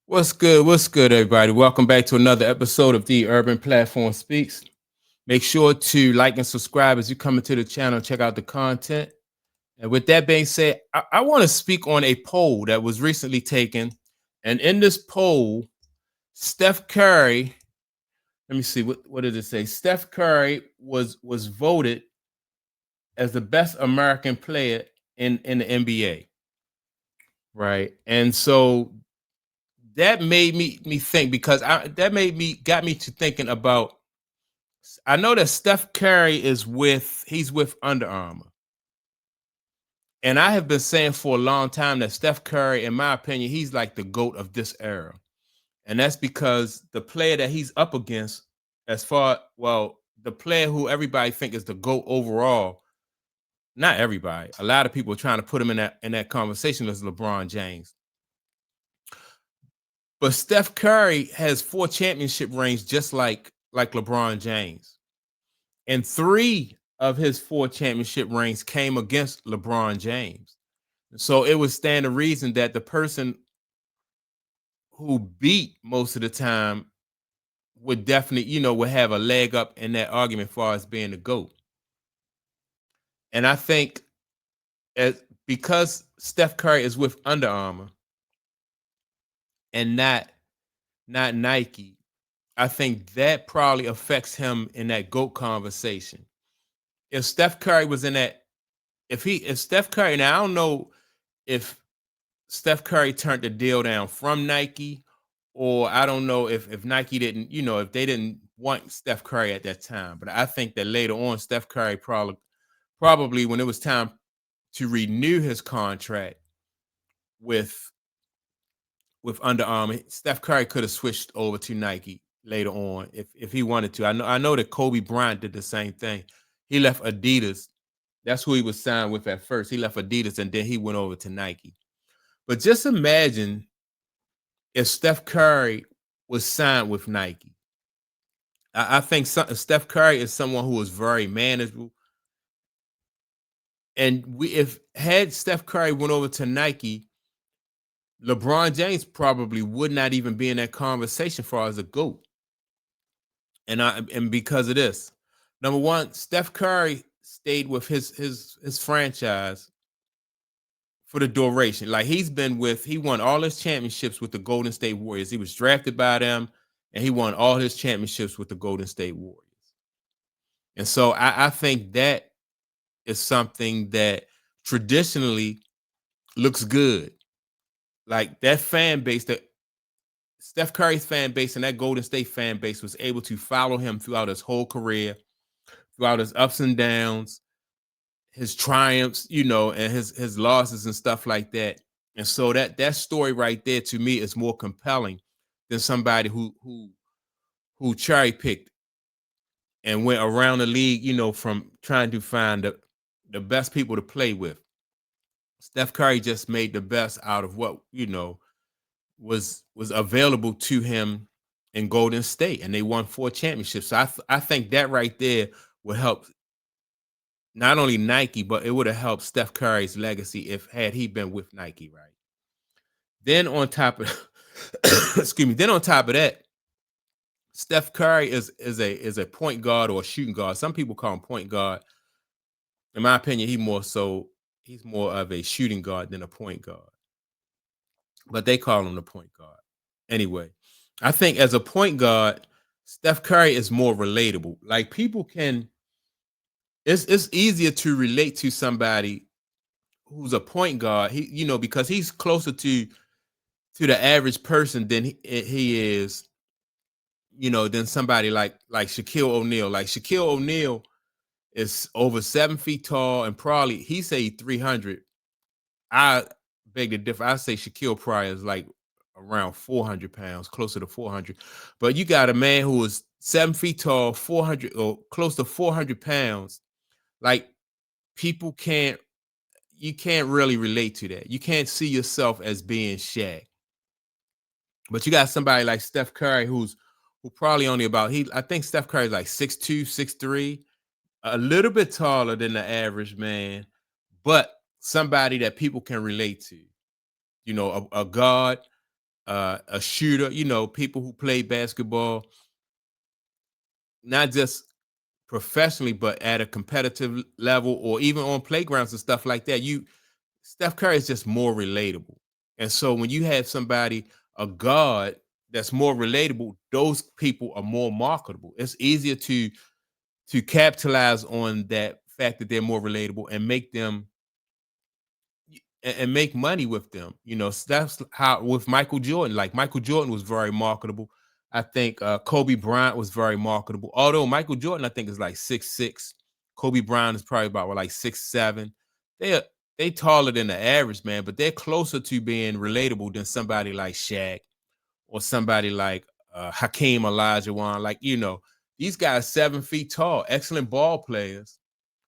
What's good? What's good, everybody? Welcome back to another episode of the Urban Platform Speaks. Make sure to like and subscribe as you come into the channel. Check out the content. And with that being said, I want to speak on a poll that was recently taken. And in this poll, Steph Curry, let me see, what did it say? Steph Curry was voted as the best American player in the NBA. Right. And so that made me think because that made me got me to thinking about. I know that Steph Curry he's with Under Armour, and I have been saying for a long time that Steph Curry, in my opinion, he's like the GOAT of this era, and that's because the player that he's up against, the player who everybody think is the GOAT overall, not everybody, a lot of people are trying to put him in that conversation as LeBron James. But Steph Curry has 4 championship rings just like LeBron James. And 3 of his 4 championship rings came against LeBron James. So it would stand to reason that the person who beat most of the time would definitely, would have a leg up in that argument as far as being the GOAT. And I think as because Steph Curry is with Under Armour and not Nike, I think that probably affects him in that GOAT conversation. If Steph Curry was in that, if Steph Curry, now I don't know if Steph Curry turned the deal down from Nike, or I don't know if Nike didn't, if they didn't want Steph Curry at that time. But I think that later on, Steph Curry probably when it was time to renew his contract with Under Armour, Steph Curry could have switched over to Nike later on if he wanted to. I know that Kobe Bryant did the same thing. He left Adidas. That's who he was signed with at first. He left Adidas and then he went over to Nike. But just imagine if Steph Curry was signed with Nike. I think Steph Curry is someone who is very manageable. And if had Steph Curry went over to Nike, LeBron James probably would not even be in that conversation for as a GOAT. And because of this, number one, Steph Curry stayed with his franchise for the duration. Like he won all his championships with the Golden State Warriors. He was drafted by them, and he won all his championships with the Golden State Warriors. And so I think that is something that traditionally looks good. Like that fan base, that Steph Curry's fan base and that Golden State fan base was able to follow him throughout his whole career, throughout his ups and downs, his triumphs, and his losses and stuff like that. And so that story right there to me is more compelling than somebody who cherry picked and went around the league, from trying to find the best people to play with. Steph Curry just made the best out of what, was available to him in Golden State, and they won 4 championships. So I think that right there would help not only Nike, but it would have helped Steph Curry's legacy if had he been with Nike, right? Then on top of excuse me, then on top of that, Steph Curry is a point guard or a shooting guard. Some people call him point guard. In my opinion, he's more of a shooting guard than a point guard. But they call him the point guard. Anyway, I think as a point guard, Steph Curry is more relatable. Like people can it's easier to relate to somebody who's a point guard. Because he's closer to the average person than he is, than somebody like Shaquille O'Neal. Like Shaquille O'Neal is over 7 feet tall and probably he say 300. I beg to differ. I say Shaquille Pryor is like around 400 pounds, closer to 400. But you got a man who is 7 feet tall, 400 or close to 400 pounds. Like people you can't really relate to that. You can't see yourself as being Shaq. But you got somebody like Steph Curry who probably only I think Steph Curry is like 6'2", 6'3", a little bit taller than the average man, but somebody that people can relate to. A guard a shooter. You know, people who play basketball, not just professionally, but at a competitive level, or even on playgrounds and stuff like that. Steph Curry is just more relatable. And so when you have somebody, a guard that's more relatable, those people are more marketable. It's easier to capitalize on that fact that they're more relatable and make them and make money with them. You know, so that's how with Michael Jordan. Like Michael Jordan was very marketable. I think Kobe Bryant was very marketable. Although Michael Jordan, I think, is like 6'6". Kobe Bryant is probably about like 6'7". They are they taller than the average man, but they're closer to being relatable than somebody like Shaq or somebody like Hakeem Olajuwon. Like, you know, these guys 7 feet tall, excellent ball players,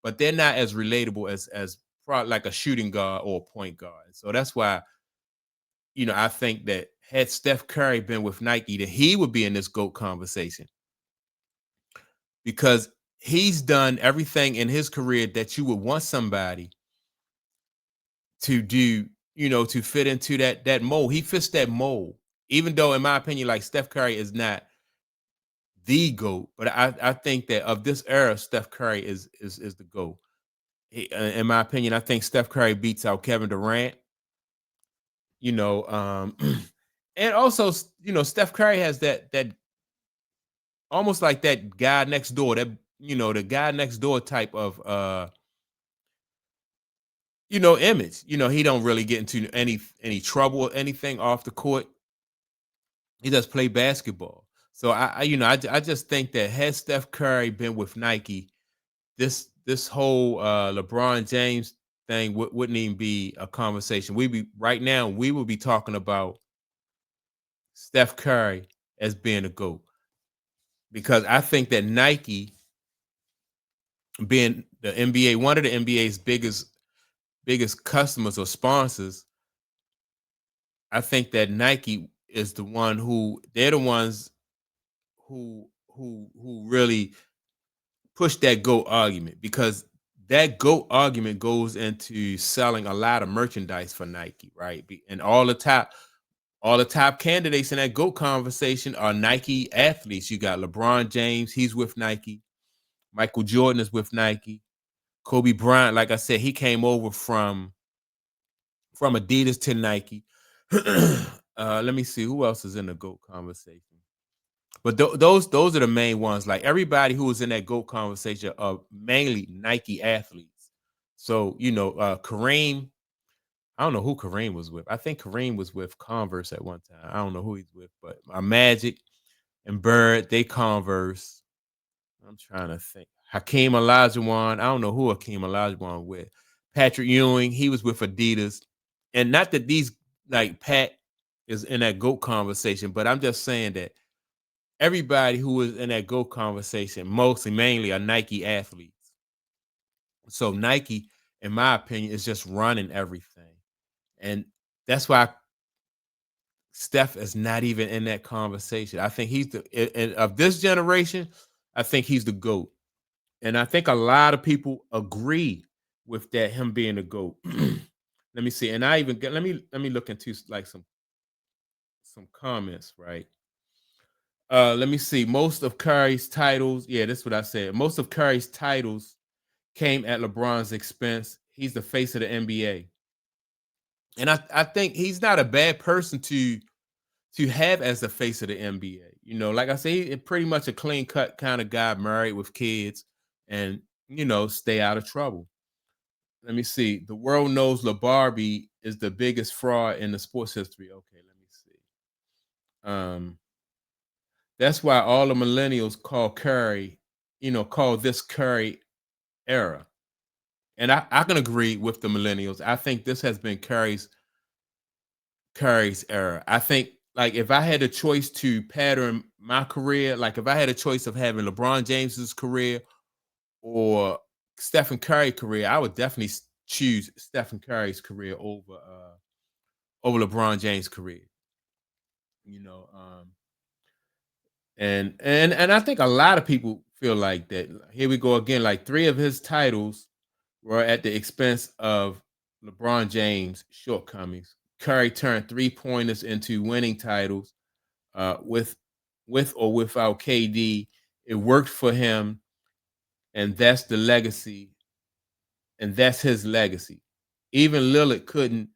but they're not as relatable as probably like a shooting guard or a point guard. So that's why, you know, I think that had Steph Curry been with Nike, that he would be in this GOAT conversation because he's done everything in his career that you would want somebody to do, you know, to fit into that mold. He fits that mold. Even though, in my opinion, like Steph Curry is not the GOAT, but I think that of this era, Steph Curry is the GOAT. In my opinion, I think Steph Curry beats out Kevin Durant. You know, and also, you know, Steph Curry has that almost like that guy next door, that, you know, the guy next door type of you know, image. You know, he don't really get into any trouble or anything off the court. He does play basketball. So you know, I just think that had Steph Curry been with Nike, this whole LeBron James thing wouldn't even be a conversation. We be right now we would be talking about Steph Curry as being a GOAT, because I think that Nike, being the NBA, one of the NBA's biggest customers or sponsors, I think that Nike is the one who they're the ones who really push that GOAT argument, because that GOAT argument goes into selling a lot of merchandise for Nike, right? And all the top candidates in that GOAT conversation are Nike athletes. You got LeBron James, he's with Nike. Michael Jordan is with Nike. Kobe Bryant, like I said, he came over from Adidas to Nike. Let me see who else is in the GOAT conversation. But those are the main ones. Like everybody who was in that GOAT conversation are mainly Nike athletes. So, you know, Kareem, I don't know who Kareem was with. I think Kareem was with Converse at one time. I don't know who he's with, but Magic and Bird, they Converse. I'm trying to think. Hakeem Olajuwon, I don't know who Hakeem Olajuwon with. Patrick Ewing, he was with Adidas. And not that these, like Pat is in that GOAT conversation, but I'm just saying that everybody who is in that GOAT conversation, mostly mainly are Nike athletes. So Nike, in my opinion, is just running everything. And that's why Steph is not even in that conversation. I think he's of this generation, I think he's the GOAT. And I think a lot of people agree with that, him being the GOAT. Let me see. And I even get let me look into like some comments, right? Let me see. Most of Curry's titles, yeah, that's what I said. Most of Curry's titles came at LeBron's expense. He's the face of the NBA. And I think he's not a bad person to have as the face of the NBA. You know, like I say, he's pretty much a clean cut kind of guy, married with kids, and you know, stay out of trouble. Let me see. The world knows LeBarbie is the biggest fraud in the sports history. Okay, let me see. That's why all the millennials call Curry, you know, call this Curry era. And I can agree with the millennials. I think this has been Curry's era. I think, like, if I had a choice to pattern my career, like if I had a choice of having LeBron James's career or Stephen Curry career, I would definitely choose Stephen Curry's career over LeBron James' career. You know, and I think a lot of people feel like that. Here we go again. Like three of his titles were at the expense of LeBron James' shortcomings. Curry turned 3-pointers into winning titles with or without KD. It worked for him, and that's the legacy, and that's his legacy. Even Lillard couldn't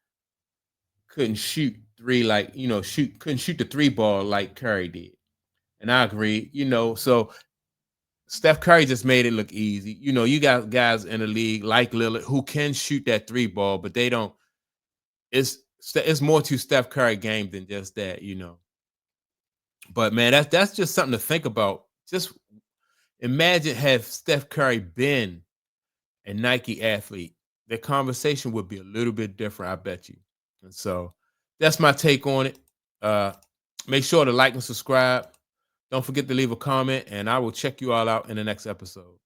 shoot three like couldn't shoot the three ball like Curry did. And I agree, so Steph Curry just made it look easy. You got guys in the league like Lillard who can shoot that three ball, but they don't. It's more to Steph Curry game than just that, But man, that's just something to think about. Just imagine have Steph Curry been a Nike athlete, the conversation would be a little bit different, I bet you. And so that's my take on it. Make sure to like and subscribe. Don't forget to leave a comment, and I will check you all out in the next episode.